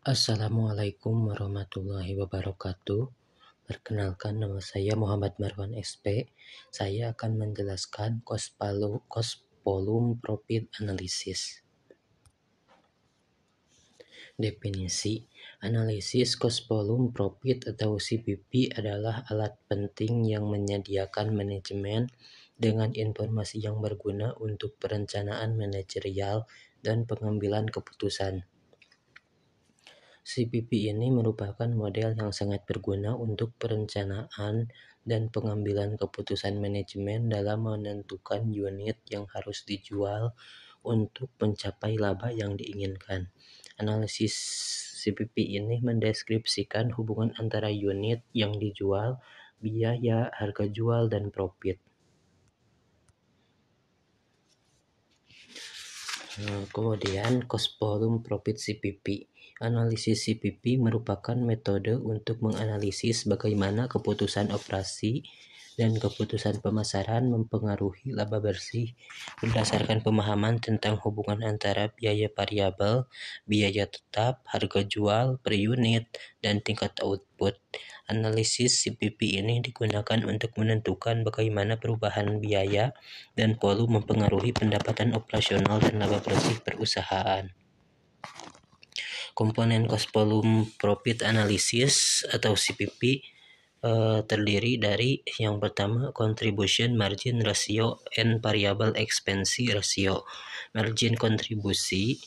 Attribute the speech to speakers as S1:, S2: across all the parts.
S1: Assalamualaikum warahmatullahi wabarakatuh. Perkenalkan, nama saya Muhammad Marwan SP. Saya akan menjelaskan cost volume profit analysis. Definisi: analisis cost volume profit atau CVP adalah alat penting yang menyediakan manajemen dengan informasi yang berguna untuk perencanaan manajerial dan pengambilan keputusan. CVP ini merupakan model yang sangat berguna untuk perencanaan dan pengambilan keputusan manajemen dalam menentukan unit yang harus dijual untuk mencapai laba yang diinginkan. Analisis CVP ini mendeskripsikan hubungan antara unit yang dijual, biaya, harga jual, dan profit. Kemudian cost volume profit CVP. Analisis CVP merupakan metode untuk menganalisis bagaimana keputusan operasi dan keputusan pemasaran mempengaruhi laba bersih berdasarkan pemahaman tentang hubungan antara biaya variabel, biaya tetap, harga jual per unit, dan tingkat output. Analisis CVP ini digunakan untuk menentukan bagaimana perubahan biaya dan volume mempengaruhi pendapatan operasional dan laba bersih perusahaan. Komponen cost volume profit analysis atau CVP terdiri dari yang pertama contribution margin ratio and variable expense ratio. Margin kontribusi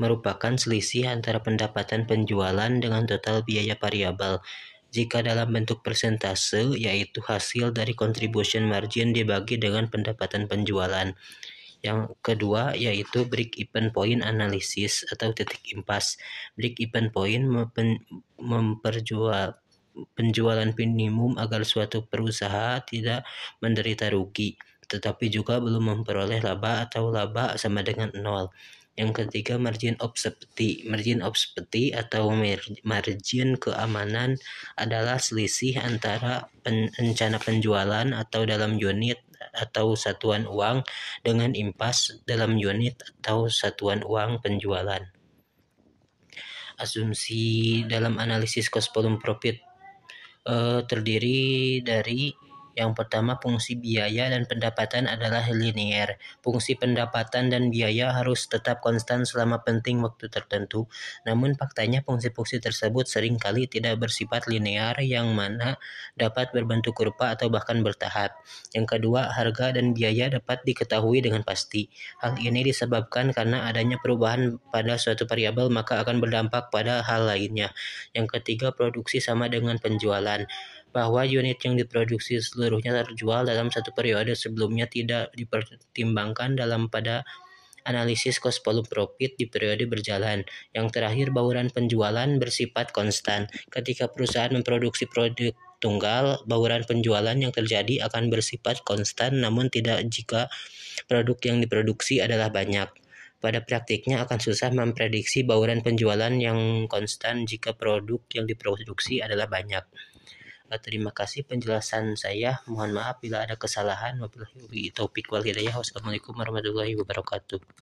S1: merupakan selisih antara pendapatan penjualan dengan total biaya variabel. Jika dalam bentuk persentase, yaitu hasil dari contribution margin dibagi dengan pendapatan penjualan. Yang kedua yaitu break-even point analysis atau titik impas. Break-even point penjualan minimum agar suatu perusahaan tidak menderita rugi, tetapi juga belum memperoleh laba atau laba sama dengan nol. Yang ketiga, margin of safety. Margin of safety atau margin keamanan adalah selisih antara rencana penjualan atau dalam unit atau satuan uang dengan impas dalam unit atau satuan uang penjualan. Asumsi dalam analisis cost volume profit terdiri dari yang pertama, fungsi biaya dan pendapatan adalah linear. Fungsi pendapatan dan biaya harus tetap konstan selama penting waktu tertentu. Namun faktanya fungsi-fungsi tersebut seringkali tidak bersifat linear, yang mana dapat berbentuk kurva atau bahkan bertahap. Yang kedua, harga dan biaya dapat diketahui dengan pasti. Hal ini disebabkan karena adanya perubahan pada suatu variabel maka akan berdampak pada hal lainnya. Yang ketiga, produksi sama dengan penjualan. Bahwa unit yang diproduksi seluruhnya terjual dalam satu periode sebelumnya tidak dipertimbangkan pada analisis cost volume profit di periode berjalan. Yang terakhir, bauran penjualan bersifat konstan. Ketika perusahaan memproduksi produk tunggal, bauran penjualan yang terjadi akan bersifat konstan, namun tidak jika produk yang diproduksi adalah banyak. Pada praktiknya akan susah memprediksi bauran penjualan yang konstan jika produk yang diproduksi adalah banyak. Terima kasih penjelasan saya. Mohon maaf bila ada kesalahan. Wabillahi taufiq wal hidayah. Wassalamualaikum warahmatullahi wabarakatuh.